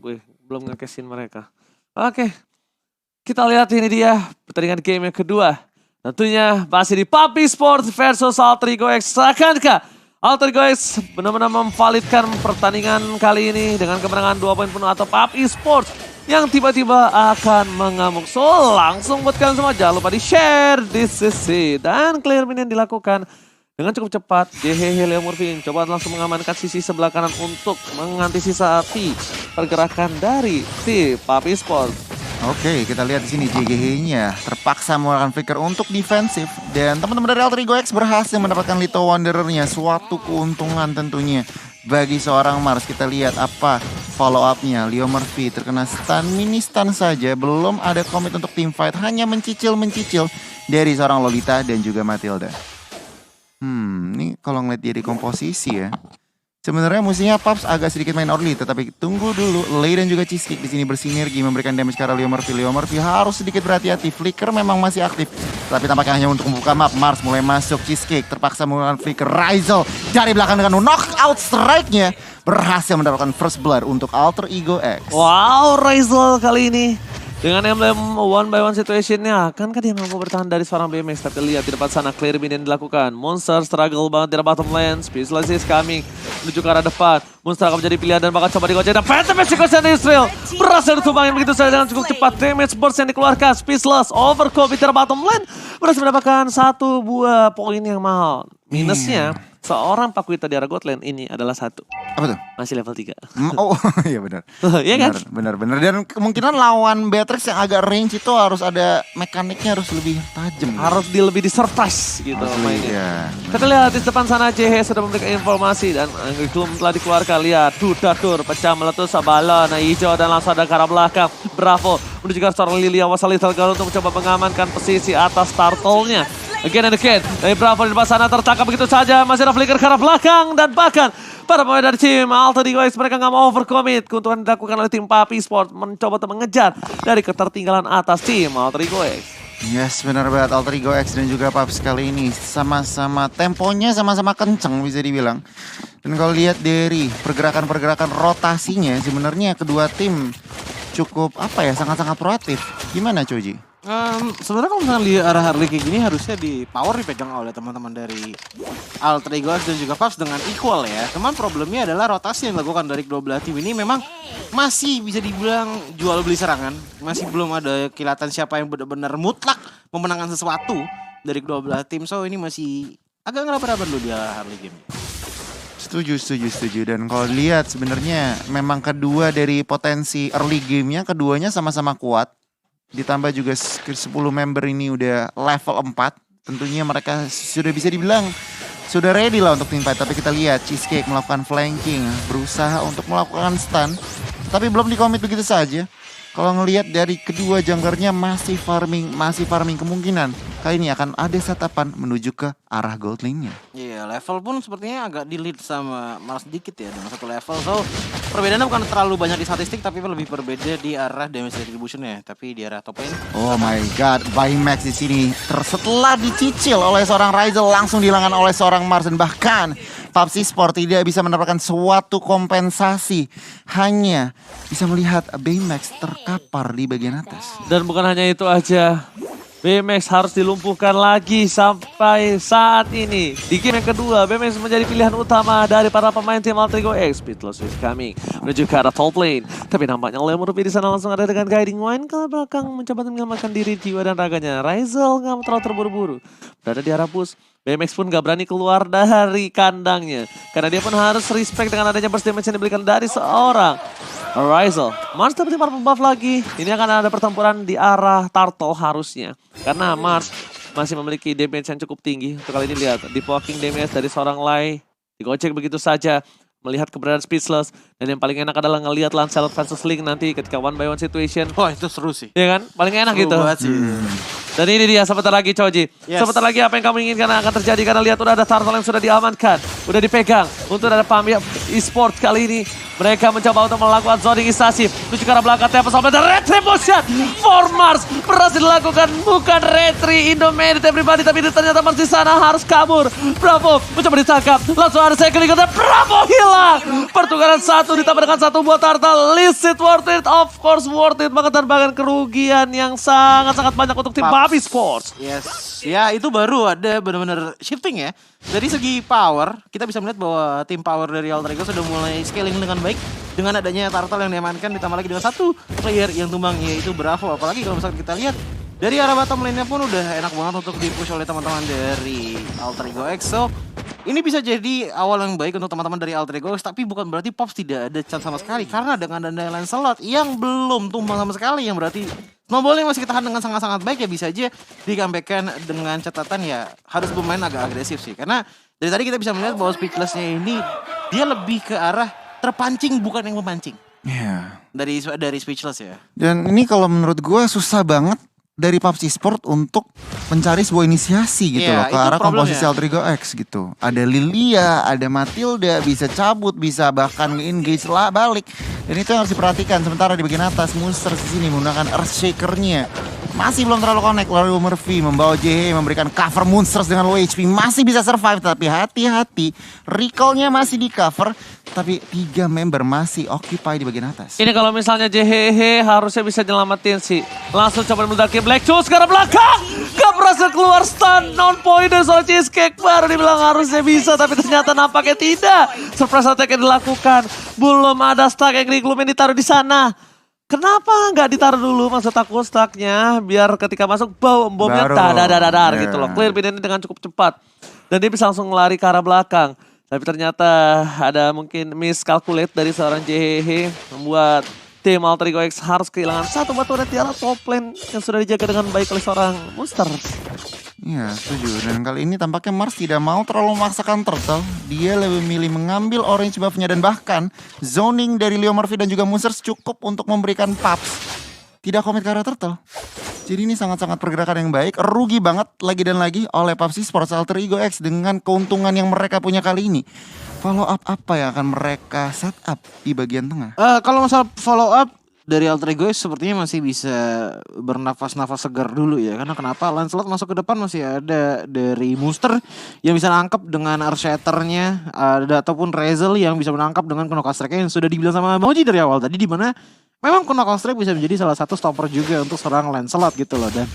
gue belum ngekesin mereka. Oke, kita lihat ini dia pertandingan game yang kedua. Tentunya masih di PUBG Sports versus Alter Ego X. Akankah Alter Ego X benar-benar memvalidkan pertandingan kali ini dengan kemenangan 2 poin penuh atau PUBG Sports yang tiba-tiba akan mengamuk. So langsung buat kalian semua jangan lupa di share di sisi dan clear minion dilakukan dengan cukup cepat. Jehehe Leo Murphy coba langsung mengamankan sisi sebelah kanan untuk mengantisipasi pergerakan dari si PUBG Sports. Oke, kita lihat di sini JGH-nya terpaksa mengeluarkan flicker untuk defensif dan teman-teman dari Alter Ego X berhasil mendapatkan Little Wanderer-nya, suatu keuntungan tentunya bagi seorang Mars. Kita lihat apa follow up-nya. Leo Murphy terkena stun, mini stun saja, belum ada komit untuk team fight, hanya mencicil dari seorang Lolita dan juga Matilda. Ini kalau ngeliat dia di komposisi ya. Sebenarnya musuhnya Paps agak sedikit main early, tetapi tunggu dulu. Lei dan juga Cheesecake di sini bersinergi memberikan damage ke arah Leo Murphy. Leo Murphy harus sedikit berhati-hati. Flicker memang masih aktif, tapi tampaknya hanya untuk membuka map. Mars mulai masuk. Cheesecake terpaksa menggunakan flicker. Rizel dari belakang dengan knockout strike-nya berhasil mendapatkan first blood untuk Alter Ego X. Wow, Rizel kali ini dengan emblem 1-by-1 situationnya, akankah dia mampu bertahan dari seorang BMX? Tapi lihat di depan sana, clear minion dilakukan. Monster struggle banget di bottom lane. Speechless is coming menuju ke arah depan. Monster akan menjadi pilihan dan bakal coba digocek. Dan Phantom Execution Israel berhasil ditumbangin begitu saja dengan cukup cepat. Damage burst yang dikeluarkan. Speechless overcommit di bottom lane berhasil mendapatkan 1 buah poin yang mahal. Minusnya, seorang Pakuita di arah God lane ini adalah 1. Apa tuh? Masih level 3. Oh iya benar. Iya kan? Benar. Dan kemungkinan lawan Beatrix yang agak range itu harus ada mekaniknya harus lebih tajam. Harus lebih disurprise gitu mainnya. Iya. Kita lihat di depan sana JH sudah memberikan informasi dan Gloom telah dikeluarkan. Lihat Dudatur pecah meletus balon hijau dan langsung ada ke arah belakang. Bravo menuju ke seorang Lilia Wasali Telgal untuk mencoba mengamankan posisi atas turtle-nya. Again and again, dari Bravo di depan sana tertangkap begitu saja. Masih ada flicker ke arah belakang dan bahkan para pemain dari tim Alter Ego X mereka nggak mau overcommit. Keuntungan dilakukan oleh tim PUBG Sport mencoba untuk mengejar dari ketertinggalan atas tim Alter Ego X. Yes, benar banget. Alter Ego X dan juga PUBG kali ini sama-sama temponya sama-sama kenceng bisa dibilang. Dan kalau lihat dari pergerakan-pergerakan rotasinya sebenarnya kedua tim cukup sangat-sangat proaktif. Gimana Choji? Sebenarnya kalau misalnya di arah Harley kayak gini harusnya di power dipegang oleh teman-teman dari Alter Ego X dan juga Paps dengan equal ya. Cuman problemnya adalah rotasi yang dilakukan dari kedua belah tim ini memang masih bisa dibilang jual beli serangan. Masih belum ada kelihatan siapa yang benar-benar mutlak memenangkan sesuatu dari kedua belah tim. So ini masih agak ngeraba-raba dulu di arah Harley game. Setuju. Dan kalau lihat sebenarnya memang kedua dari potensi early game-nya keduanya sama-sama kuat. Ditambah juga 10 member ini udah level 4. Tentunya mereka sudah bisa dibilang sudah ready lah untuk team fight. Tapi kita lihat Cheesecake melakukan flanking, berusaha untuk melakukan stun, tapi belum dikomit begitu saja. Kalau ngelihat dari kedua junglernya masih farming kemungkinan kali ini akan ada satapan menuju ke arah gold lane-nya. Iya, level pun sepertinya agak di lead sama Mars sedikit ya dengan 1 level. So, perbedaannya bukan terlalu banyak di statistik tapi lebih berbeda di arah damage distribution-nya. Tapi di arah top lane. Oh my god, Baymax di sini setelah dicicil oleh seorang Rizel langsung dihilangkan oleh seorang Mars dan bahkan PUBG Sport tidak bisa mendapatkan suatu kompensasi, hanya bisa melihat Baymax terkapar di bagian atas. Dan bukan hanya itu aja, BMX harus dilumpuhkan lagi sampai saat ini. Di game yang kedua, BMX menjadi pilihan utama dari para pemain tim Alter Ego X. Speedless is coming menuju ke arah top lane. Tapi nampaknya Leo Murphy di sana langsung ada dengan guiding wine ke belakang mencoba menyelamatkan diri, jiwa dan raganya. Rizel nggak terlalu terburu-buru berada di arah push. BMX pun gak berani keluar dari kandangnya karena dia pun harus respect dengan adanya burst damage yang diberikan dari seorang Rizel. Mars dapat buff lagi. Ini akan ada pertempuran di arah Turtle harusnya. Karena Mars masih memiliki damage yang cukup tinggi. Untuk kali ini lihat, deep walking damage dari seorang Lai. Digocek begitu saja. Melihat keberadaan Speechless. Dan yang paling enak adalah ngelihat Lancelot versus Link nanti ketika 1-by-1 situation. Wah itu seru sih. Iya kan? Paling enak seru gitu. Banget sih. Dan ini dia sebentar lagi Choji. Yes. Sebentar lagi apa yang kamu inginkan akan terjadi. Karena lihat udah ada Turtle yang sudah diamankan. Udah dipegang. Untuk ada Pamir eSport kali ini. Mereka mencoba untuk melakukan zoning instasi. Menuju ke arah belakang Tempest dan Retribution. For Mars berhasil dilakukan. Bukan Retri Indomated everybody. Tapi ternyata Mars di sana harus kabur. Bravo mencoba ditangkap. Langsung ada cycling dan Bravo hilang. Pertukaran satu ditambah dengan satu buat Turtle. Is it worth it? Of course worth it. Bahkan kerugian yang sangat-sangat banyak untuk tim Papi Sports. Yes, ya itu baru ada benar-benar shifting ya. Dari segi power, kita bisa melihat bahwa tim power dari Alter Ego sudah mulai scaling dengan baik. Dengan adanya Turtle yang diamankan, ditambah lagi dengan satu player yang tumbang, yaitu Bravo. Apalagi kalau misalkan kita lihat, dari arah bottom lane-nya pun udah enak banget untuk di-push oleh teman-teman dari Alter Ego X. So, ini bisa jadi awal yang baik untuk teman-teman dari Alter Ego X, tapi bukan berarti Pops tidak ada chance sama sekali. Karena dengan adanya Lancelot yang belum tumbang sama sekali, yang berarti snowball yang masih ketahan dengan sangat-sangat baik ya bisa aja di-comeback-kan dengan catatan ya harus bermain agak agresif sih. Karena dari tadi kita bisa melihat bahwa Speechless-nya ini dia lebih ke arah terpancing bukan yang memancing. Iya. Dari Speechless ya. Dan ini kalau menurut gue susah banget dari PUBG Sport untuk mencari sebuah inisiasi gitu Iya, loh ke itu arah problemnya. komposisi Alter Ego X gitu. Ada Lilia, ada Matilda, bisa cabut, bisa bahkan engage lah balik. Dan itu yang harus diperhatikan. Sementara di bagian atas Monster di sini menggunakan Earthshaker-nya. Masih belum terlalu connect. Lalu Murphy membawa JH memberikan cover Monsters dengan low HP. Masih bisa survive tapi hati-hati. Recall-nya masih di cover. Tapi 3 member masih occupy di bagian atas. Ini kalau misalnya JHH harusnya bisa nyelamatin sih. Langsung coba meledakin Black Shoes ke arah belakang. Gak berhasil keluar stun. Non point dari soal Cheesecake. Baru dibilang harusnya bisa. Tapi ternyata nampaknya tidak. Surprise attack yang dilakukan. Belum ada stack yang Gloom ditaruh di sana. Kenapa nggak ditaruh dulu maksud aku stacknya. Biar ketika masuk bomnya Baru. dadar Yeah. gitu loh. Clear bin ini dengan cukup cepat. Dan dia bisa langsung lari ke arah belakang. Tapi ternyata ada mungkin miscalculate dari seorang JHH membuat tim Alter Ego X harus kehilangan satu batu dan tiara top lane yang sudah dijaga dengan baik oleh seorang Monster. Iya, setuju. Dan kali ini tampaknya Mars tidak mau terlalu memaksakan Turtle. Dia lebih milih mengambil orange buff-nya dan bahkan zoning dari Leo Murphy dan juga Monsters cukup untuk memberikan Paps. Tidak komit ke arah Turtle. Jadi ini sangat-sangat pergerakan yang baik. Rugi banget lagi dan lagi oleh PUBG Sports Alter Ego X dengan keuntungan yang mereka punya kali ini. Follow up apa yang akan mereka set up di bagian tengah? Kalau masalah follow up dari Alter Ego sepertinya masih bisa bernafas-nafas segar dulu ya. Karena kenapa? Lancelot masuk ke depan masih ada dari Monster yang bisa nangkep dengan Earthshatter-nya. Ada ataupun Razel yang bisa menangkap dengan Knock Strike yang sudah dibilang sama Moji dari awal tadi. Di mana memang Knock Strike bisa menjadi salah satu stopper juga untuk seorang Lancelot gitu loh. Dan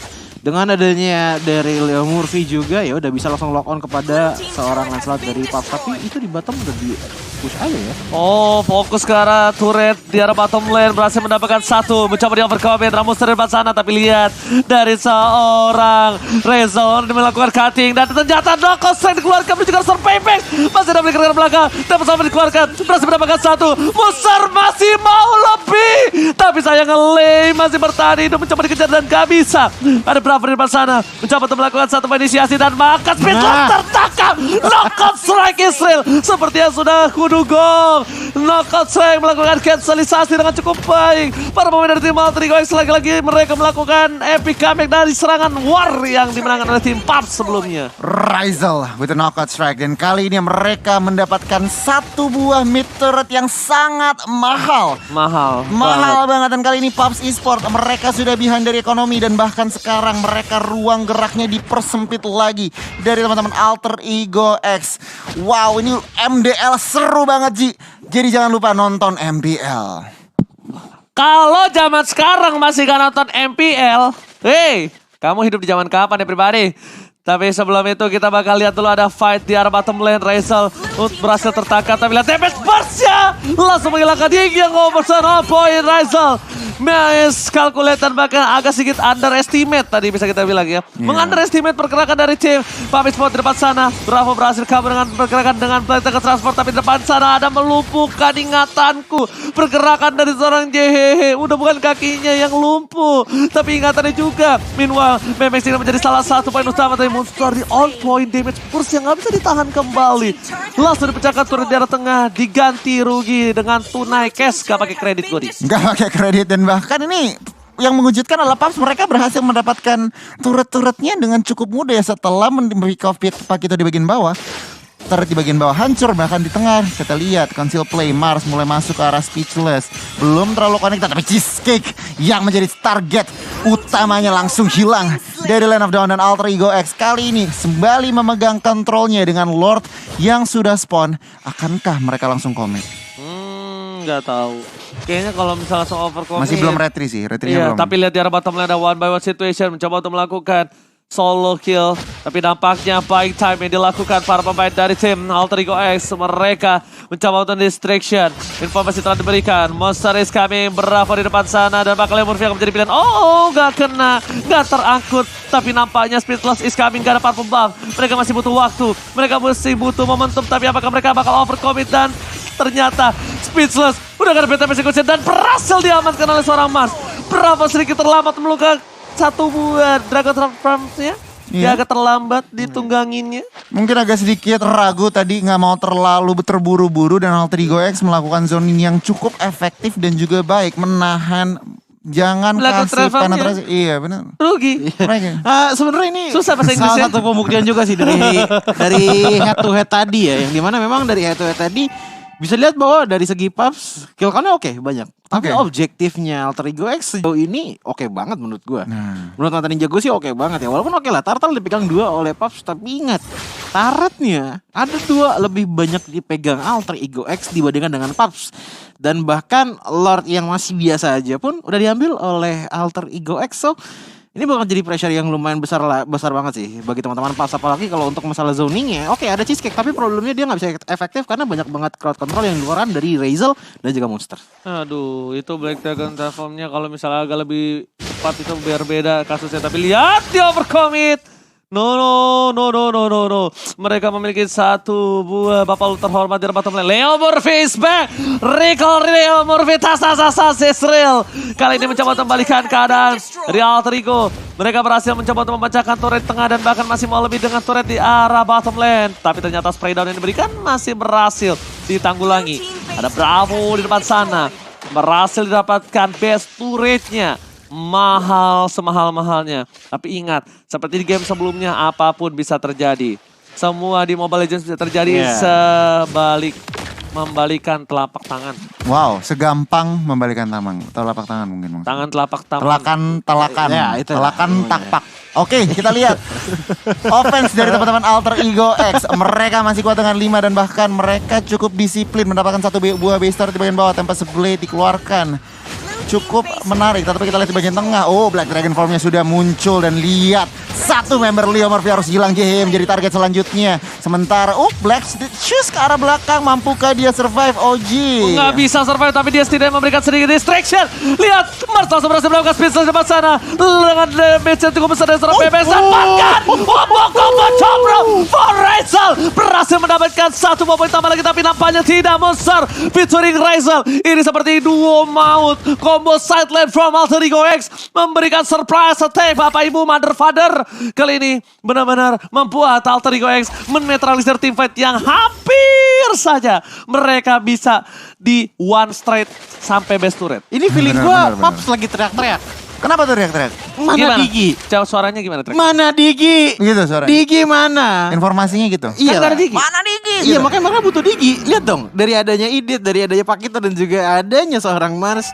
dengan adanya dari Leo Murphy juga ya udah bisa langsung lock on kepada seorang Lancelot dari Pups. Tapi itu di bottom udah di push aja ya. Oh, fokus ke arah turret di arah bottom lane berhasil mendapatkan satu. Mencoba di overcommit Monster di depan sana tapi lihat dari seorang Rezor melakukan cutting dan ternyata knockout strike dikeluarkan menuju ke Payback. Masih ada berikan ke belakang. Tapi sama dikeluarkan berhasil mendapatkan satu. Monster masih mau lebih. Tapi sayang Lei masih bertahan hidup mencoba dikejar dan gak bisa. Ada Bravo di depan sana mencoba untuk melakukan satu inisiasi dan maka Speedless tertangkap. Knockout strike Israel seperti yang sudah kudugong. Knockout strike melakukan cancelisasi dengan cukup baik. Para pemain dari tim Alter Ego X lagi-lagi mereka melakukan epic comeback dari serangan war yang dimenangkan oleh tim Paps sebelumnya. Razel with a knockout strike. Dan kali ini mereka mendapatkan satu buah mid turret yang sangat mahal. Mahal Mahal banget. Dan kali ini PUBG Esport mereka sudah behind dari ekonomi. Dan bahkan sekarang mereka ruang geraknya dipersempit lagi dari teman-teman Alter Ego X. Wow, ini MDL seru banget Ji. Jadi jangan lupa nonton MPL. Kalau zaman sekarang masih gak nonton MPL, hey, kamu hidup di zaman kapan everybody? Tapi sebelum itu kita bakal lihat dulu ada fight di arah bottom lane. Razel berhasil tertangkap tapi lihat Tempest Burst-nya langsung menghilangkan Ying yang ngoperson on point. Razel miscalculate dan bahkan agak sedikit underestimate tadi bisa kita bilang ya. Mengunderestimate pergerakan dari tim Papi Sport di depan sana. Bravo berhasil kabur dengan pergerakan dengan plate ke transport tapi di depan sana ada melumpuhkan ingatanku. Pergerakan dari seorang JHH udah bukan kakinya yang lumpuh tapi ingatannya juga. Meanwhile Memex ini menjadi salah satu poin utama dari Monster di on point damage burst yang gak bisa ditahan kembali. Langsung dipecahkan turun di arah tengah diganti rugi dengan tunai cash gak pakai kredit Godi. Gak pakai kredit dan bahkan ini yang mengejutkan adalah Paps mereka berhasil mendapatkan turret-turretnya dengan cukup mudah ya setelah pick off Pakito di bagian bawah. Turret di bagian bawah hancur, bahkan di tengah kita lihat conceal play Mars mulai masuk ke arah Speechless, belum terlalu connected tapi Cheesecake yang menjadi target utamanya langsung hilang dari Land of Dawn, dan Alter Ego X kali ini kembali memegang kontrolnya dengan Lord yang sudah spawn. Akankah mereka langsung commit? Nggak tahu. Kayaknya kalau misalnya langsung overcommit. Masih belum retry sih, retry-nya Iya, belum. tapi lihat di arah bottom lane ada one by one situation, mencoba untuk melakukan solo kill. Tapi nampaknya buying time yang dilakukan para pemain dari tim Alter Ego X. Mereka mencoba untuk distraction. Informasi telah diberikan. Monster is coming. Bravo di depan sana. Dan bakal Murphy akan menjadi pilihan. Oh, gak kena. Gak terangkut. Tapi nampaknya Speedless is coming. Gak ada purple buff. Mereka masih butuh waktu. Mereka masih butuh momentum. Tapi apakah mereka bakal overcommit? Dan ternyata Speechless udah gak ada BTP sequence dan berhasil diamankan oleh seorang Mars. Bravo sedikit terlambat melukai satu buah Dragon Transformers-nya. Dia agak terlambat ditungganginnya. Mungkin agak sedikit ragu tadi, nggak mau terlalu terburu-buru, dan Alter Ego X melakukan zoning yang cukup efektif dan juga baik menahan. Jangan Melakukan kasih travelnya. penetrasi. Iya benar. Rugi. Mereka. Sebenarnya ini Susah bahasa salah Inggrisnya. satu pembuktian juga sih dari head to head tadi ya, yang dimana memang dari head to head tadi bisa lihat bahwa dari segi Paps kill count-nya oke banyak. Tapi Oke. objektifnya Alter Ego X sejauh ini oke banget menurut gua. Nah. Menurut Mata Ninja gue sih oke banget ya. Walaupun oke lah, Turtle dipegang 2 oleh Paps, tapi ingat turretnya ada 2 lebih banyak dipegang Alter Ego X dibandingkan dengan Paps. Dan bahkan Lord yang masih biasa aja pun udah diambil oleh Alter Ego X. So ini bakal jadi pressure yang lumayan besar banget sih bagi teman-teman Paps, apalagi kalau untuk masalah zoningnya. Oke, ada Cheesecake, tapi problemnya dia nggak bisa efektif karena banyak banget crowd control yang luaran dari Razel dan juga Monster. Aduh, itu Black Dragon Transform-nya kalau misalnya agak lebih cepat itu biar beda kasusnya. Tapi lihat dia overcommit. No. Mereka memiliki satu buah Bapak terhormat di bottom lane. Leo Murphy is back. Recall Leo Murphy. Tas Israel. Kali ini mencoba untuk membalikan keadaan dari Alter Ego. Mereka berhasil mencoba untuk membacakan turret tengah dan bahkan masih mau lebih dengan turret di arah bottom lane. Tapi ternyata spray down yang diberikan masih berhasil ditanggulangi. Ada Bravo di depan sana. Berhasil didapatkan best turretnya. Mahal semahal-mahalnya. Tapi ingat, seperti di game sebelumnya, apapun bisa terjadi. Semua di Mobile Legends bisa terjadi sebalik membalikan telapak tangan. Wow, segampang membalikan telapak tangan mungkin. Tangan telapak tangan. Telakan. Ya, itu telakan takpak. Oke, kita lihat offense dari teman-teman Alter Ego X. Mereka masih kuat dengan 5 dan bahkan mereka cukup disiplin mendapatkan satu buah base turret di bagian bawah. Tempest Blade dikeluarkan. Cukup menarik, tetapi kita lihat di bagian tengah. Oh, Black Dragon Formnya sudah muncul dan lihat satu member Leo Murphy harus hilang. GH menjadi target selanjutnya. Sementara Black Shoes ke arah belakang, mampukah dia survive? OG Nggak bisa survive, tapi dia setidaknya memberikan sedikit distraction. Lihat, Mars langsung berhasil melakukan speed di depan sana. Dengan damage yang cukup besar dari seorang PBS. Dan bahkan combo Chopra for Razel berhasil mendapatkan satu mobil tambah lagi, tapi nampaknya tidak Monster featuring Razel. Ini seperti duo maut. Combo side lane from Alter Ego X memberikan surprise attack Bapak Ibu Mother Father. Kali ini benar-benar membuat Alter Ego X menetralisir team fight yang hampir saja mereka bisa di one straight sampai best turret. Ini feeling Benar, gue benar. Paps lagi teriak-teriak. Kenapa tuh teriak-teriak? Mana Gimana? Digi? Jauh suaranya gimana? Trek? Mana Digi? Gitu suaranya. Digi mana? Informasinya gitu. Iya Kan nggak lah. ada Digi. Mana Digi? Iya makanya mereka butuh Digi. Lihat dong, dari adanya Idit, dari adanya Pakito dan juga adanya seorang Mars,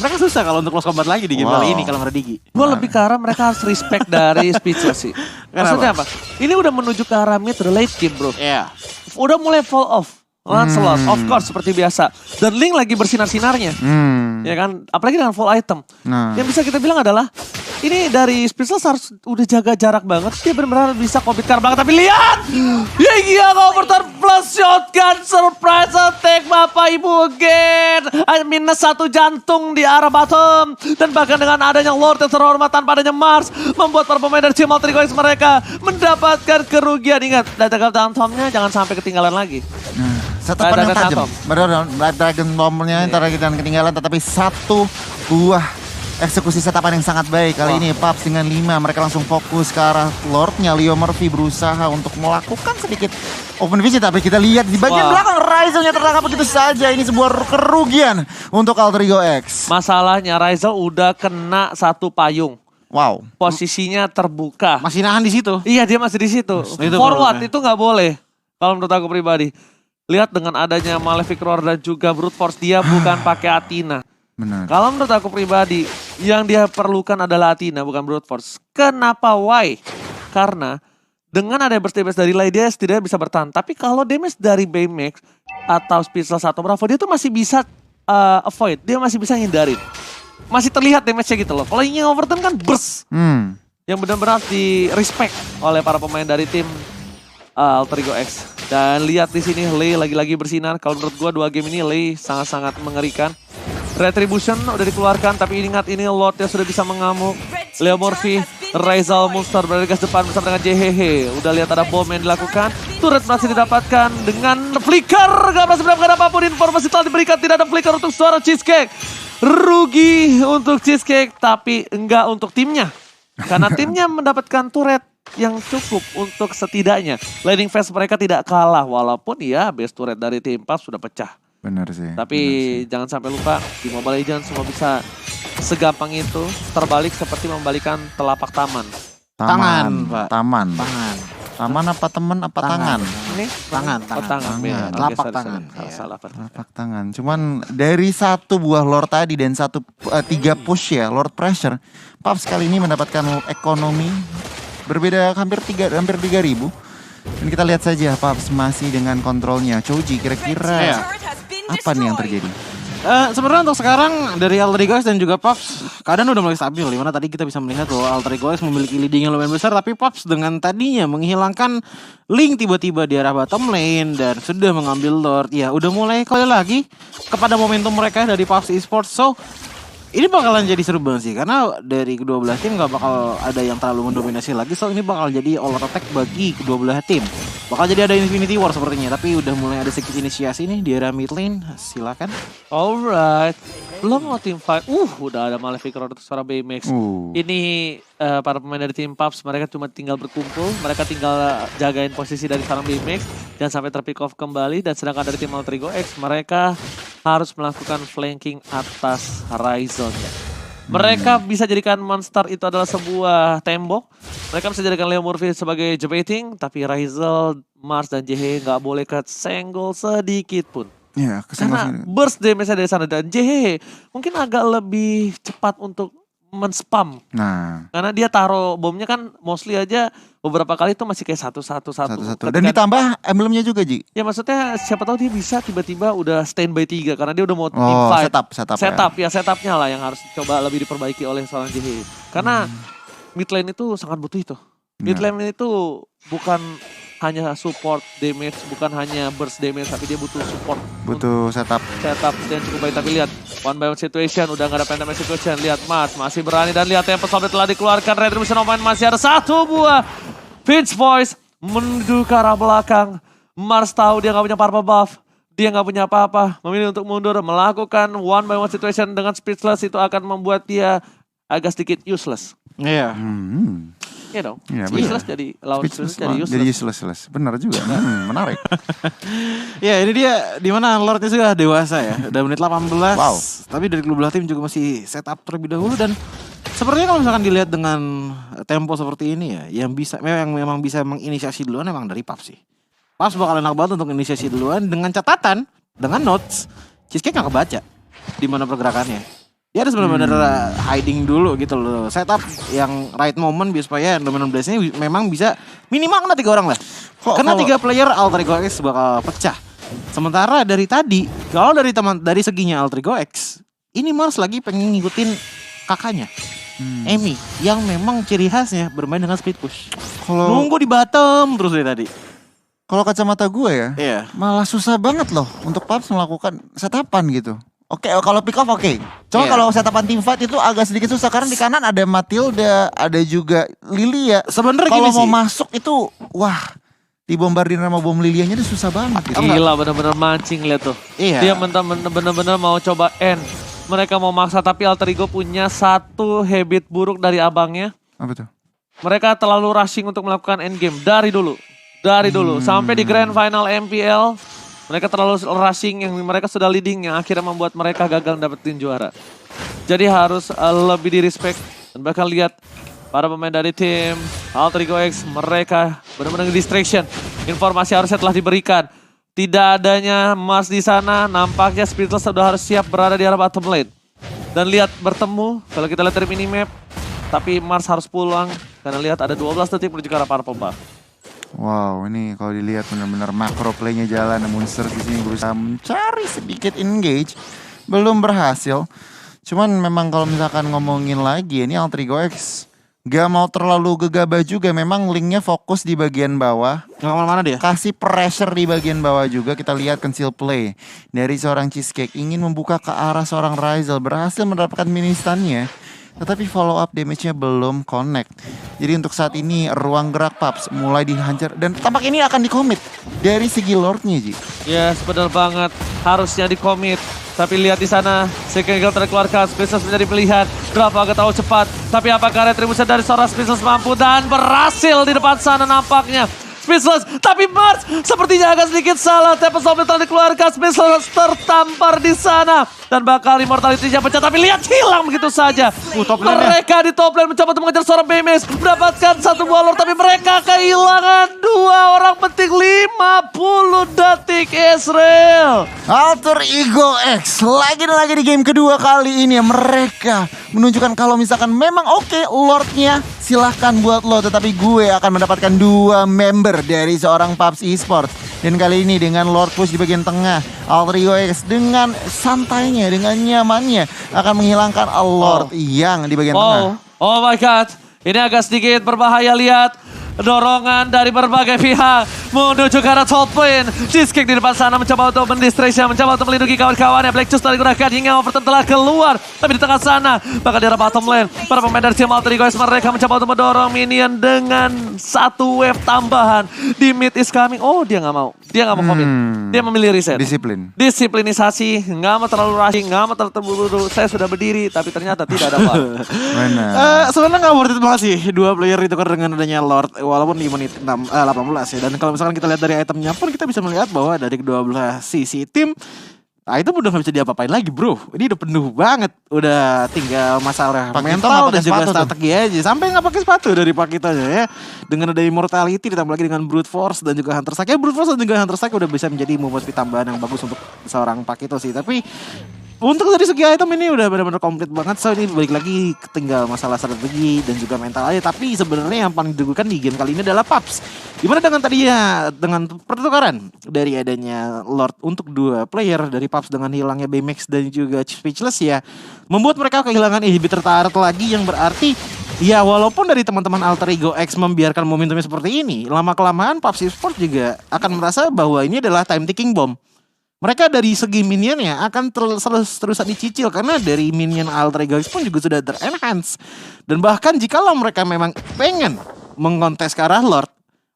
mereka susah kalau untuk close combat lagi di game Wow. kali ini kalau nggak ada Digi. Gue lebih ke arah mereka harus respect dari Speechless sih. Maksudnya apa? Ini udah menuju ke arah mid to late game bro. Iya. Udah mulai fall off. Lancelot, of course seperti biasa. Dan Link lagi bersinar-sinarnya. Ya kan, apalagi dengan full item. Nah. Yang bisa kita bilang adalah ini dari Speechless harus udah jaga jarak banget. Dia benar-benar bisa compete car banget. Tapi lihat! Ya iya, overturn plus shotgun surprise attack Bapak Ibu again. Minus 1 jantung di arah bottom. Dan bahkan dengan adanya Lord yang terhormat tanpa adanya Mars. Membuat para pemain dari Team Alter Ego X mereka mendapatkan kerugian. Ingat, data Tomnya jangan sampai ketinggalan lagi. Satu panel Dragon tajam. Atom. Benar, Black Dragon Bombernya ntar lagi dan ketinggalan, tetapi satu buah eksekusi setapan yang sangat baik. Kali ini Paps dengan 5, mereka langsung fokus ke arah Lordnya. Leo Murphy berusaha untuk melakukan sedikit open vision, tapi kita lihat di bagian Wah. belakang Ryzel-nya tertangkap begitu saja. Ini sebuah kerugian untuk Alter Ego X. Masalahnya Ryzel udah kena satu payung. Wow. Posisinya terbuka. Masih nahan di situ. Iya, dia masih di situ. Itu Forward problemnya. itu nggak boleh. Kalau menurut aku pribadi. Lihat dengan adanya Malefic Roar dan juga Brute Force, dia bukan pakai Athena. Benar. Kalau menurut aku pribadi, yang dia perlukan adalah Athena, bukan Brute Force. Kenapa? Why? Karena dengan ada burst damage dari Lai, dia setidaknya bisa bertahan. Tapi kalau damage dari Baymax atau Speechless atau Bravo, dia tuh masih bisa avoid. Dia masih bisa hindarin. Masih terlihat damage-nya gitu loh. Kalau ini overturn kan burst. Yang benar-benar di respect oleh para pemain dari tim Alter Ego X. Dan lihat di sini Lei lagi-lagi bersinar. Kalau menurut gua 2 game ini Lei sangat-sangat mengerikan. Retribution udah dikeluarkan, tapi ingat ini Lordnya sudah bisa mengamuk. Leo Morphy, Ryzel Monster berada di gas depan bersama dengan JHH. Udah lihat ada bom yang dilakukan. Turret masih didapatkan dengan flicker. Gak berhasil mendapatkan apapun, informasi telah diberikan. Tidak ada flicker untuk suara Cheesecake. Rugi untuk Cheesecake, tapi enggak untuk timnya. Karena timnya mendapatkan turret yang cukup untuk setidaknya landing phase mereka tidak kalah. Walaupun ya base turret dari tim PUBG sudah pecah. Benar sih. Tapi jangan sampai lupa di Mobile Legends semua bisa segampang itu terbalik seperti membalikan telapak tangan. Tangan, Pak. Taman. Tangan. Taman apa temen apa tangan? Ini Tangan, oh, tangan. tangan. Beda. Oke, Telapak sorry, tangan, sorry. iya. Salah. Telapak tangan. Cuman dari satu buah Lord tadi dan tiga push ya, Lord Pressure, PUBG kali ini mendapatkan ekonomi berbeda hampir 3.000. Dan kita lihat saja PUBG masih dengan kontrolnya. Choji kira-kira apa nih yang terjadi? Sebenarnya untuk sekarang dari Alter Ego X dan juga PUBG keadaan udah mulai stabil. Dimana tadi kita bisa melihat bahwa Alter Ego X memiliki leading yang lumayan besar, tapi PUBG dengan tadinya menghilangkan Link tiba-tiba di arah bottom lane dan sudah mengambil Lord, ya udah mulai kembali lagi kepada momentum mereka dari PUBG Esports. So ini bakalan jadi seru banget sih, karena dari kedua belah tim gak bakal ada yang terlalu mendominasi lagi. So ini bakal jadi all out attack bagi kedua belah tim. Bakal jadi ada Infinity War sepertinya, tapi udah mulai ada sedikit inisiasi nih di area mid lane. Silakan. Alright. Belum mau tim fight. Udah ada Malefic Roar untuk suara Baymax. Ini para pemain dari tim PUBG, mereka cuma tinggal berkumpul. Mereka tinggal jagain posisi dari seorang Baymax. Jangan sampai terpick off kembali. Dan sedangkan dari tim Alter Ego X, mereka harus melakukan flanking atas Ryzel. Mereka bisa jadikan Monster itu adalah sebuah tembok. Mereka bisa jadikan Leo Murphy sebagai jebating. Tapi Ryzel, Mars, dan JH nggak boleh kesenggol sedikit pun. Ya, Karena burst damage dari sana. Dan JH mungkin agak lebih cepat untuk men-spam. Nah, Karena dia taruh bomnya kan mostly aja beberapa kali itu masih kayak satu-satu. satu-satu. Dan ditambah emblemnya juga, Ji. Ya maksudnya siapa tahu dia bisa tiba-tiba udah standby 3 karena dia udah mau team Oh, fight. setup ya. Setupnya lah yang harus coba lebih diperbaiki oleh seorang JH. Karena mid lane itu sangat butuh itu. Mid lane itu bukan hanya support damage, bukan hanya burst damage, tapi dia butuh support. Butuh setup. Setup yang cukup baik. Tapi lihat one by one situation, udah gak ada phantom situation. Lihat Mars masih berani dan lihat yang pesawat telah dikeluarkan. Retribution of Mind masih ada satu buah. Finch Voice menuju ke arah belakang. Mars tahu dia gak punya purple buff. Dia gak punya apa-apa. Memilih untuk mundur, melakukan one by one situation dengan Speechless. Itu akan membuat dia agak sedikit useless. Iya. Iya dong. Iya, Speechless benar. jadi lawan Speechless Speechless jadi jadi useless. useless. Benar juga. Menarik. Ya ini dia dimana Lordnya sudah dewasa ya. Udah menit 18. Wow. Tapi dari kedua belah tim juga masih setup terlebih dahulu. Dan sepertinya kalau misalkan dilihat dengan tempo seperti ini ya, yang memang bisa menginisiasi duluan emang dari PUBG sih. PUBG bakal enak banget untuk inisiasi duluan dengan catatan, dengan notes, Cheesecake gak kebaca di mana pergerakannya. Ya harus benar-benar hiding dulu gitu loh. Setup yang right moment biar supaya dominant blast-nya memang bisa minimal kena 3 orang lah. Karena 3 player Alter Ego X bakal pecah. Sementara dari tadi, kalau dari seginya Alter Ego X, ini Mars lagi pengen ngikutin kakaknya. Emi yang memang ciri khasnya bermain dengan speed push. Kalau Nunggu di bottom terus dari tadi. kalau kacamata gue ya, Iya. malah susah banget loh untuk PUBG melakukan setapan gitu. Oke, kalau pick off oke. Cuma Iya. kalau setapan team fight itu agak sedikit susah karena di kanan ada Matilda, ada juga Lilia. Sebenarnya Kalau gini mau sih. masuk itu wah, dibombardir sama bom Lilianya itu susah banget gitu. Gila bener-bener mancing lihat tuh. Iya. Dia bener-bener mau coba end. Mereka mau maksa tapi Alter Ego punya satu habit buruk dari abangnya. Apa tuh? Mereka terlalu rushing untuk melakukan endgame dari dulu. Dari dulu sampai di Grand Final MPL, mereka terlalu rushing yang mereka sudah leading yang akhirnya membuat mereka gagal dapetin juara. Jadi harus lebih di respect dan bahkan lihat para pemain dari tim Alter Ego X, mereka benar-benar distraction. Informasi harusnya telah diberikan. Tidak adanya Mars di sana, nampaknya Speedless sudah harus siap berada di arah bottom lane. Dan lihat bertemu, kalau kita lihat dari minimap, tapi Mars harus pulang karena lihat ada 12 detik menuju ke arah Purple Buff. Wow, ini kalau dilihat benar-benar makro play-nya jalan. Monster di sini berusaha mencari sedikit engage, belum berhasil. Cuman memang kalau misalkan ngomongin lagi, ini Alter Ego X gak mau terlalu gegabah juga. Memang linknya fokus di bagian bawah. Nggak kemana-mana dia. Kasih pressure di bagian bawah juga. Kita lihat conceal play dari seorang Cheesecake. Ingin membuka ke arah seorang Ryzel. Berhasil mendapatkan mini stun-nya. Tetapi follow up damage-nya belum connect. Jadi untuk saat ini ruang gerak Paps mulai dihancur. Dan tampak ini akan di-commit dari segi Lord-nya, Ji. Yes, benar banget. Harusnya di-commit. Tapi lihat di sana, Second Kill terkeluarkan. Speedless menjadi pilihan. Berapa agak tahu cepat. Tapi apakah retribusi dari seorang Speedless mampu? Dan berhasil di depan sana nampaknya. Speedless, tapi Mars sepertinya agak sedikit salah. Tempest Soul telah dikeluarkan, Speedless tertampar di sana. Dan bakal immortality-nya pecah, tapi lihat hilang begitu saja. Mereka di top lane mencoba untuk mengejar seorang BMS. Mendapatkan satu buah lord, tapi mereka kehilangan 2 orang penting 50 detik Israel. Alter Ego X lagi dan lagi di game kedua kali ini mereka menunjukkan kalau misalkan memang oke Lordnya silahkan buat lo, tetapi gue akan mendapatkan 2 member dari seorang PUBG Esports. Dan kali ini dengan Lord push di bagian tengah, Alter Ego X dengan santainya, dengan nyamannya akan menghilangkan Lord yang di bagian tengah. Oh my god, ini agak sedikit berbahaya. Lihat dorongan dari berbagai pihak menuju ke arah top lane. Cheesecake di depan sana mencoba untuk mendistraction, mencoba untuk melindungi kawan-kawannya. Black Juice telah digunakan hingga Overton telah keluar. Tapi di tengah sana, bahkan di arah bottom lane, para pemain dari tim Alter Ego X mereka mencoba untuk mendorong minion dengan 1 wave tambahan. Di mid is coming. Oh, dia nggak mau. Dia nggak mau commit. Dia memilih reset. Disiplin. Disiplinisasi, nggak mau terlalu rushing, nggak mau terlalu terburu-buru. Saya sudah berdiri, tapi ternyata tidak ada apa. Sebenarnya nggak worth it banget sih 2 player itu kan dengan adanya Lord, walaupun di menit 18 ya. Dan kalau misalkan kita lihat dari itemnya pun kita bisa melihat bahwa dari kedua belah sisi tim, item udah gak bisa diapa-apain lagi bro. Ini udah penuh banget. Udah tinggal masalah mental dan juga strategi aja. Sampai gak pakai sepatu dari Pakitonya ya. Dengan ada immortality ditambah lagi dengan brute force dan juga hunter strike. Ya brute force dan juga hunter strike udah bisa menjadi movement speed tambahan yang bagus untuk seorang Pakito sih. Tapi untuk dari segi item ini udah benar-benar komplit banget. So ini balik lagi tinggal masalah strategi dan juga mental aja. Tapi sebenarnya yang paling didengungkan di game kali ini adalah PUBG. Dimana dengan tadi ya, dengan pertukaran dari adanya Lord untuk 2 player dari PUBG dengan hilangnya Baymax dan juga Speechless ya, membuat mereka kehilangan inhibitor turret lagi, yang berarti ya walaupun dari teman-teman Alter Ego X membiarkan momentumnya seperti ini, lama-kelamaan PUBG Esports juga akan merasa bahwa ini adalah time ticking bomb. Mereka dari segi minionnya akan terus dicicil karena dari minion Alter Ego X pun juga sudah ter-enhance. Dan bahkan jikalau mereka memang pengen mengkontes ke arah Lord,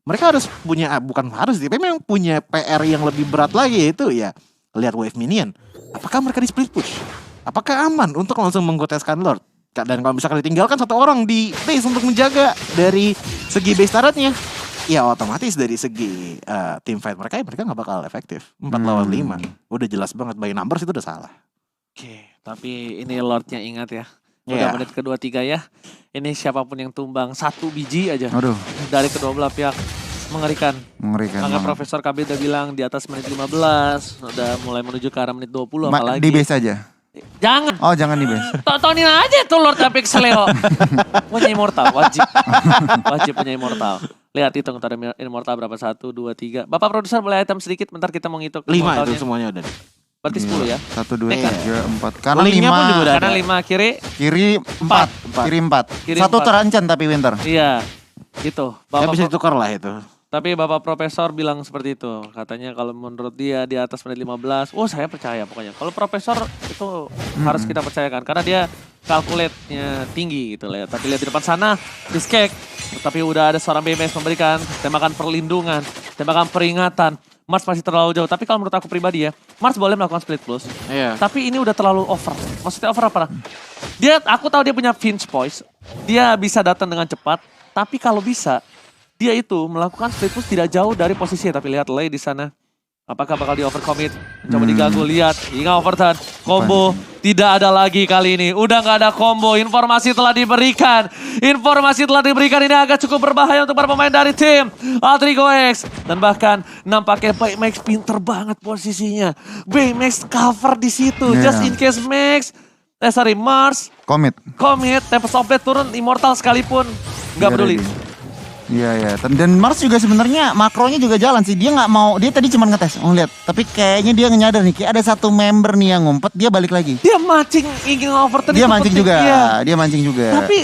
mereka harus punya, bukan harus sih, memang punya PR yang lebih berat lagi, yaitu ya lihat wave minion. Apakah mereka di split push? Apakah aman untuk langsung mengkonteskan Lord? Dan kalau misalkan ditinggalkan 1 orang di base untuk menjaga dari segi base turretnya, ya otomatis dari segi team fight mereka gak bakal efektif. 4 lawan 5. Udah jelas banget by numbers itu udah salah. Oke, tapi ini Lordnya ingat ya. Udah menit kedua 3 ya. Ini siapapun yang tumbang 1 biji aja. Aduh. Dari kedua belah pihak mengerikan. Mengerikan. Maka Profesor KB udah bilang di atas menit 15. Udah mulai menuju ke arah menit 20 apalagi. Di base aja? Jangan. Oh jangan di base. Tontonin aja tuh Lord Apex Leo. Punya immortal, wajib. Wajib punya immortal. Lihat hitung ntar immortal berapa, 1, 2, 3. Bapak produser boleh item sedikit, bentar kita mau ngitung 5 itu semuanya udah. Berarti 10 ya? 1, 2, 3, 4. Kanan 5. Kanan 5, kiri 4. Kiri 4. 1 terancam tapi Winter. Iya, gitu. Ya bisa ditukar lah itu. Tapi Bapak Profesor bilang seperti itu. Katanya kalau menurut dia di atas menit 15, oh saya percaya pokoknya. Kalau Profesor itu harus kita percayakan. Karena dia calculate-nya tinggi gitu lah. Tapi lihat di depan sana, Cheesecake. Tapi udah ada seorang BMS memberikan tembakan perlindungan, tembakan peringatan. Mars masih terlalu jauh. Tapi kalau menurut aku pribadi ya, Mars boleh melakukan split push. Iya. Tapi ini udah terlalu over. Maksudnya over apa? Aku tahu dia punya pinch poise. Dia bisa datang dengan cepat. Tapi kalau bisa, dia itu melakukan split push tidak jauh dari posisinya. Tapi lihat Lei di sana. Apakah bakal di overcommit? Coba diganggu, lihat. Hingga overturn. Combo tidak ada lagi kali ini. Udah nggak ada combo. Informasi telah diberikan. Informasi telah diberikan, ini agak cukup berbahaya untuk para pemain dari tim Altrigo X. Dan bahkan nampaknya Baymax pinter banget posisinya. Baymax cover di situ. Yeah. Just in case Mars. Commit. Tempest of Blade turun immortal sekalipun. Nggak peduli. Iya. Dan Mars juga sebenarnya makronya juga jalan sih. Dia nggak mau, dia tadi cuma ngetes, ngeliat. Tapi kayaknya dia nyadar nih, kayak ada satu member nih yang ngumpet, dia balik lagi. Dia mancing ingin overturn. Dia mancing juga. Iya. Dia mancing juga. Tapi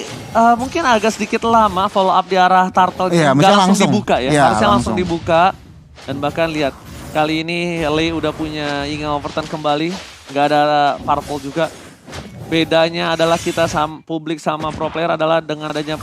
mungkin agak sedikit lama follow up di arah turtle. Iya, Nggak langsung dibuka ya. Iya, Harusnya langsung dibuka. Dan bahkan lihat, kali ini Lei udah punya ingin overturn kembali. Nggak ada purple juga. Bedanya adalah kita publik sama pro player adalah dengan adanya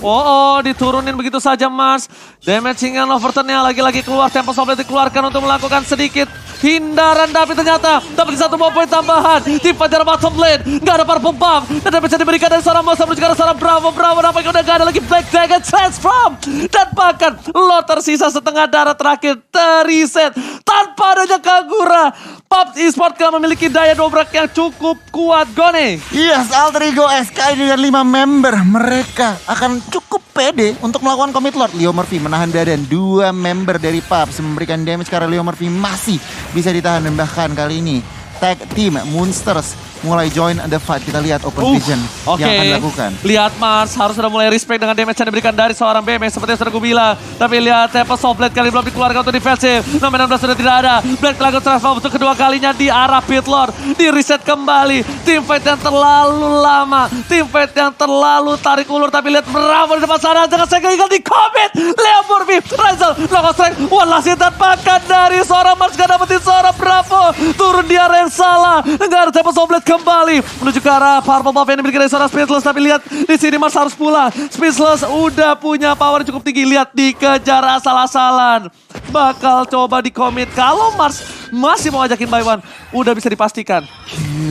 diturunin begitu saja Mars. Damaging and overturnnya lagi-lagi keluar. Tempest of Blade dikeluarkan untuk melakukan sedikit hindaran, tapi ternyata dapat satu poin tambahan. Tim Fajar bottom lane, nggak ada purple buff. Dan damage yang diberikan dari seorang Mars menuju ke arah seorang Bravo. Nampaknya udah nggak ada lagi Black Dragon Transform. Dan bahkan Lord tersisa setengah darah terakhir terreset tanpa adanya Kagura. PUBG Esports telah memiliki daya dobrak yang cukup kuat, Gone. Yes, Altrigo X kali dengan 5 member. Mereka akan cukup pede untuk melakukan commit lord. Leo Murphy menahan badan. 2 member dari PUBG memberikan damage karena Leo Murphy masih bisa ditahan. Dan bahkan kali ini tag team Monsters mulai join the fight. Kita lihat open vision yang akan dilakukan. Lihat Mars harus sudah mulai respect dengan damage yang diberikan dari seorang BMX seperti yang sudah gue bilang. Tapi lihat Tempest of Blade kali belum dikeluarkan untuk defensif. Nomor 16 sudah tidak ada. Blade telah transform untuk kedua kalinya di arah pit lord. Di reset kembali. Team fight yang terlalu lama. Team fight yang terlalu tarik ulur. Tapi lihat Bravo di depan sana. Jangan saya ingat di commit. Leo Murphy, Razel, Logo Strike. One last hit dan bahkan dari seorang Mars gak dapetin seorang Bravo. Turun di area yang salah. Enggak ada Tempest of Blade kembali menuju ke arah purple buff yang dimiliki dari seorang Speechless. Tapi lihat di sini Mars harus pulang. Speechless udah punya power yang cukup tinggi. Lihat dikejar asal-asalan. Bakal coba di commit. Kalau Mars masih mau ngajakin buy one, udah bisa dipastikan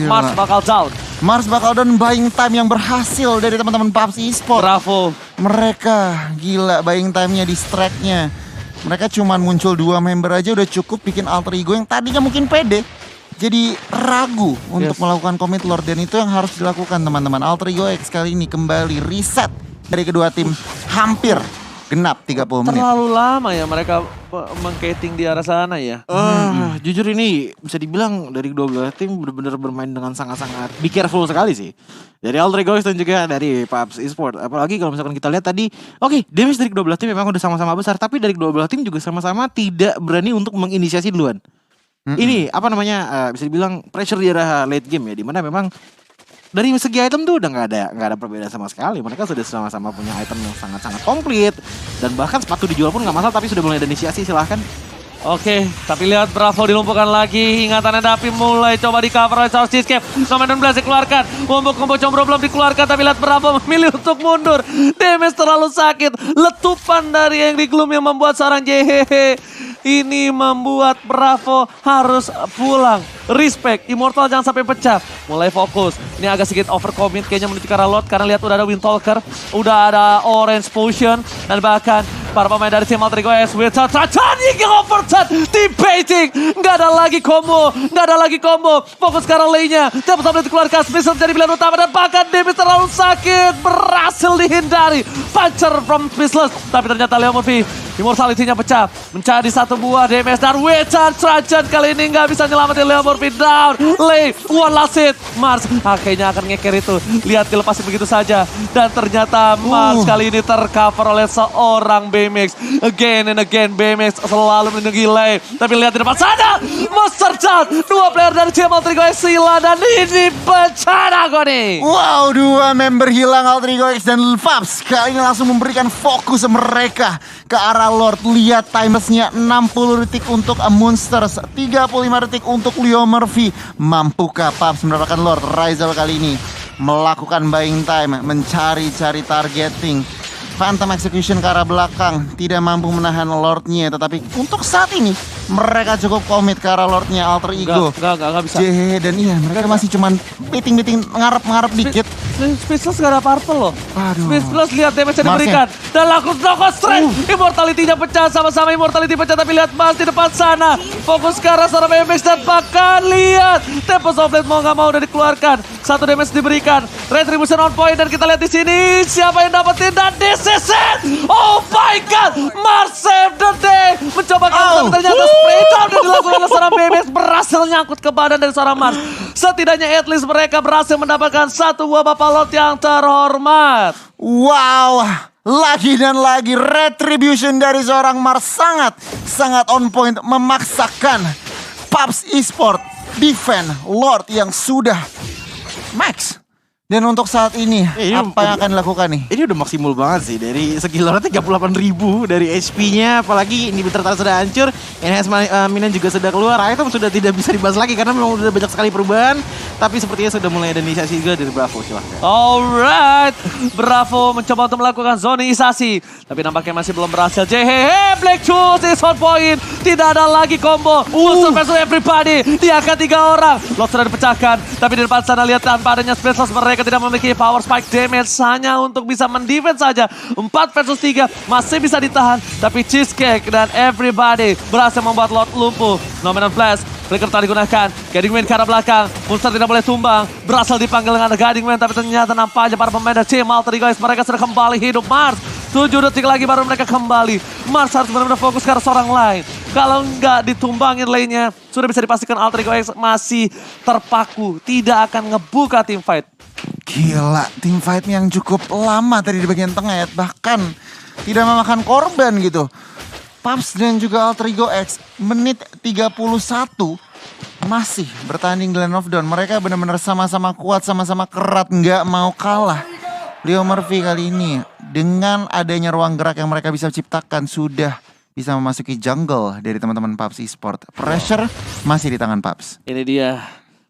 Mars bakal down. Mars bakal down. Buying time yang berhasil dari teman-teman PUBG Esports. Bravo. Mereka gila buying time-nya, distract-nya. Mereka cuman muncul 2 member aja udah cukup bikin Altrigo yang tadinya mungkin pede jadi ragu untuk melakukan commit lord. Dan itu yang harus dilakukan teman-teman. Altrigo X kali ini kembali reset dari kedua tim. Hampir genap 30 menit. Terlalu lama ya mereka mengketing di arah sana ya. Jujur ini bisa dibilang dari kedua belah tim benar-benar bermain dengan sangat-sangat be careful sekali sih. Dari Altrigo X dan juga dari PUBG Esports. Apalagi kalau misalkan kita lihat tadi, damage dari kedua belah tim memang udah sama-sama besar. Tapi dari kedua belah tim juga sama-sama tidak berani untuk menginisiasi duluan. Ini bisa dibilang pressure di arah late game ya, dimana memang dari segi item tuh udah nggak ada perbedaan sama sekali. Mereka sudah sama-sama punya item yang sangat-sangat komplit dan bahkan sepatu dijual pun nggak masalah, tapi sudah mulai ada inisiasi. Silahkan. Oke, tapi lihat Bravo dilumpuhkan lagi. Ingatannya Dapi mulai coba di cover oleh Charles Cheesecake. Nomor 16 dikeluarkan. Combo combro belum dikeluarkan, tapi lihat Bravo memilih untuk mundur. Damage terlalu sakit. Letupan dari Angry Gloom yang membuat seorang JHH ini membuat Bravo harus pulang. Respect, Immortal jangan sampai pecah. Mulai fokus. Ini agak sedikit overcommit kayaknya menuju ke arah Lord. Karena lihat udah ada Windtalker, udah ada Orange Potion. Dan bahkan para pemain dari tim Altrigo X with Titanic overturn. Debating. Nggak ada lagi combo. Fokus ke arah lane-nya. Tempest of Blade dikeluarkan. Speechless menjadi pilihan utama. Dan bahkan damage terlalu sakit. Berhasil dihindari. Puncher from Speechless. Tapi ternyata Leo Murphy Immortality-nya pecah. Mencari satu buah damage. Dan Wechan Trajan kali ini nggak bisa nyelamatin Leo Murphy down. Lane, one last hit. Mars kayaknya akan ngeker itu. Lihat dilepasin begitu saja. Dan ternyata Mars kali ini tercover oleh seorang BMX. Again and again BMX selalu melindungi Lane. Tapi lihat di depan sana. Monster Chat. 2 player dari tim Altrigo X hilang. Dan ini bencana Goni. Wow, 2 member hilang Altrigo X dan Fabs. Kali ini langsung memberikan fokus mereka ke arah Lord. Lihat timersnya 60 detik untuk Monsters, 35 detik untuk Leo Murphy. Mampukah Fabs mendapatkan Lord? Razel kali ini melakukan buying time, mencari-cari targeting. Phantom Execution ke arah belakang, tidak mampu menahan Lordnya. Tetapi untuk saat ini mereka cukup komit ke arah Lordnya Alter Ego. Enggak bisa. JHH dan mereka masih cuman beating ngarep dikit. Speechless gak ada purple loh. Aduh. Speechless lihat damage yang Marsnya. diberikan. Dan langsung knockout straight. Immortality-nya pecah sama-sama Immortality pecah. Tapi lihat Mars di depan sana. Fokus ke arah seorang BMX dan bahkan lihat. Tempest of Blade mau gak mau udah dikeluarkan. Satu damage diberikan. Retribution on point dan kita lihat di sini siapa yang dapetin dan this is it. Oh my god. Mars save the day. Mencoba kabur tapi ternyata spray down yang dilakukan oleh seorang BMX berhasil nyangkut ke badan dari seorang Mars. Setidaknya at least mereka berhasil mendapatkan satu buah Bapalot yang terhormat. Wow, lagi dan lagi retribution dari seorang Mars sangat on point memaksakan PUBG Esport defend Lord yang sudah max. Dan untuk saat ini, apa yang akan dilakukan nih? Ini udah maksimal banget sih. Dari segi lore 38.000 dari HP-nya. Apalagi ini bentar sudah hancur. Enhance Minion juga sudah keluar. Item sudah tidak bisa dibahas lagi karena memang udah banyak sekali perubahan. Tapi sepertinya sudah mulai ada inisiasi juga dari Bravo. Silahkan. Alright, Bravo mencoba untuk melakukan zonisasi. Tapi nampaknya masih belum berhasil. Jehehe, Black Shoes is on point. Tidak ada lagi combo. Monster versus everybody. Dia akan 3 orang. Lot sudah dipecahkan. Tapi di depan sana lihat tanpa adanya Speechless mereka tidak memiliki power spike damage. Hanya untuk bisa mendefense saja. 4 versus 3 masih bisa ditahan. Tapi Cheesecake dan everybody berhasil membuat Lot lumpuh. Nominal Flash. Flicker tak digunakan. Guiding Man ke arah belakang. Monster tidak boleh tumbang. Berhasil dipanggil dengan Guiding Man. Tapi ternyata nampaknya para pemain dari tim Alter Ego X mereka sudah kembali hidup. Mars 7 detik lagi baru mereka kembali. Mars harus benar-benar fokus ke arah seorang lain. Kalau nggak ditumbangin lainnya, sudah bisa dipastikan Alter Ego X masih terpaku. Tidak akan ngebuka tim fight. Gila, tim fight yang cukup lama tadi di bagian tengah ya. Bahkan tidak memakan korban gitu. PUBG dan juga Alter Ego X menit 31 masih bertanding di Land of Dawn. Mereka benar-benar sama-sama kuat, sama-sama kerat, nggak mau kalah. Leo Murphy kali ini dengan adanya ruang gerak yang mereka bisa ciptakan sudah bisa memasuki jungle dari teman-teman PUBG Esport. Pressure masih di tangan PUBG. Ini dia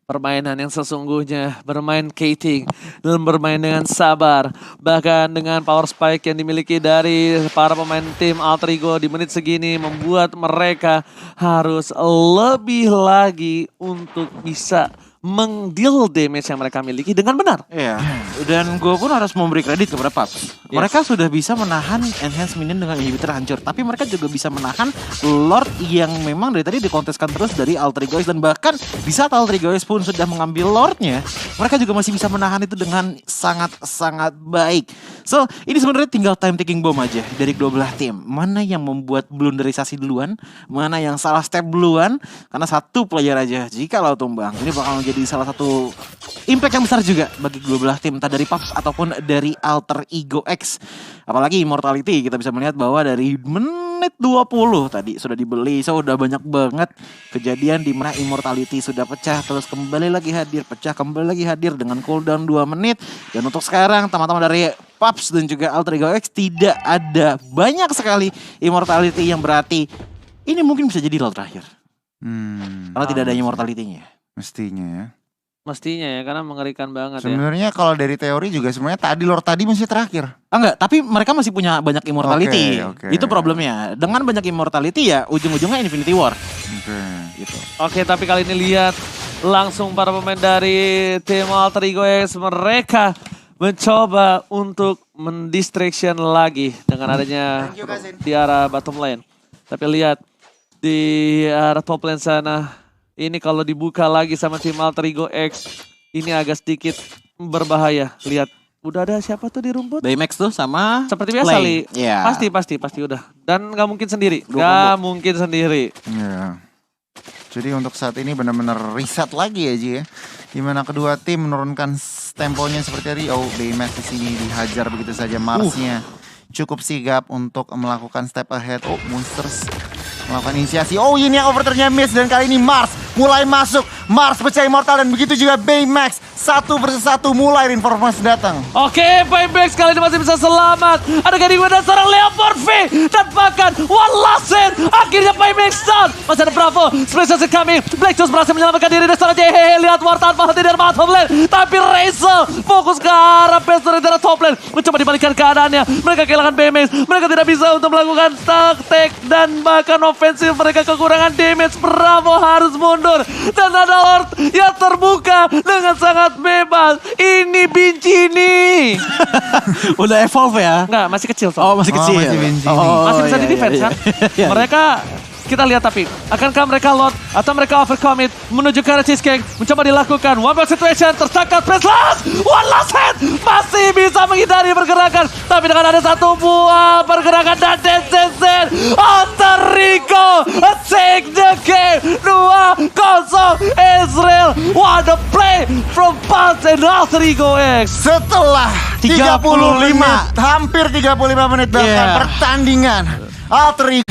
permainan yang sesungguhnya, bermain skating dan bermain dengan sabar. Bahkan dengan power spike yang dimiliki dari para pemain tim Alter Ego di menit segini membuat mereka harus lebih lagi untuk bisa mengdeal damage yang mereka miliki dengan benar. Iya, dan gue pun harus memberi kredit kepada PUBG. Mereka sudah bisa menahan Enhance Minion dengan inhibitor hancur. Tapi mereka juga bisa menahan Lord yang memang dari tadi dikonteskan terus dari Alter Ego X. Dan bahkan di saat Alter Ego X pun sudah mengambil Lordnya, mereka juga masih bisa menahan itu dengan sangat-sangat baik. So, ini sebenarnya tinggal time taking bomb aja dari kedua belah tim. Mana yang membuat blunderisasi duluan, mana yang salah step duluan. Karena satu player aja, jika lo tumbang, ini bakal menjadi salah satu impact yang besar juga bagi kedua belah tim, entah dari PUBG ataupun dari Alter Ego X. Apalagi Immortality, kita bisa melihat bahwa dari menit 20 tadi sudah dibeli. So udah banyak banget kejadian di mana Immortality sudah pecah, terus kembali lagi hadir, pecah kembali lagi hadir dengan cooldown 2 menit. Dan untuk sekarang teman-teman dari PUBG dan juga Alter Ego X tidak ada banyak sekali Immortality yang berarti ini mungkin bisa jadi lot terakhir. Karena tidak ada Immortality-nya. Mestinya ya. Mestinya ya, karena mengerikan banget ya. Sebenarnya kalau dari teori juga sebenarnya tadi Lord tadi masih terakhir. Enggak, tapi mereka masih punya banyak Immortality. Oke. Itu problemnya. Dengan banyak Immortality ya ujung-ujungnya Infinity War. Gitu. Oke, tapi kali ini lihat langsung para pemain dari tim Alter Ego X mereka mencoba untuk mendistraction lagi dengan adanya di arah bottom lane. Tapi lihat di arah top lane sana. Ini kalau dibuka lagi sama tim Alter Ego X, ini agak sedikit berbahaya. Lihat, udah ada siapa tuh di rumput? Baymax tuh sama seperti biasa, Li. Yeah. Pasti udah. Dan nggak mungkin sendiri. Nggak mungkin sendiri. Iya. Jadi untuk saat ini benar-benar reset lagi ya Ji ya. Dimana kedua tim menurunkan temponya seperti tadi. Oh, Baymax di sini dihajar begitu saja Marsnya. Cukup sigap untuk melakukan step ahead. Oh, Monsters melakukan inisiasi. Oh, ini yang overturn-nya miss. Dan kali ini Mars mulai masuk. Mars pecah Immortal dan begitu juga Baymax. 1 versus 1 mulai reinforcement datang. Oke, Baymax kali ini masih bisa selamat. Ada Guiding Man dan seorang Leopard V. Dan bahkan one last hit. Akhirnya Baymax down. Masih ada Bravo. Special is coming. Black Shoes berhasil menyelamatkan diri dari seorang JHH. Lihat War tanpa henti dari top lane. Tapi Razel fokus ke arah base dari top lane. Mencoba dibalikan keadaannya. Mereka kehilangan Baymax. Mereka tidak bisa untuk melakukan taktik dan bahkan ofensif. Mereka kekurangan damage. Bravo harus mundur. mundur. Dan ada Lord yang terbuka dengan sangat bebas. Ini Bincini. Udah evolve ya? Enggak, masih kecil. Sob. Oh masih kecil. masih Bincini. Masih bisa di defense kan? Iya. Mereka, kita lihat tapi, akankah mereka load atau mereka overcommit menuju ke arah Cheesecake? Mencoba dilakukan, one ball situation, tersangka Preslas! One last hit! Masih bisa menghindari pergerakan, tapi dengan ada satu buah pergerakan dan DCZ, Alter Ego take the game, 2-0 Israel. What a play from Pulse and Alter Ego X. Setelah 30 35. menit, hampir 35 menit bahkan Yeah. pertandingan, Alter Ego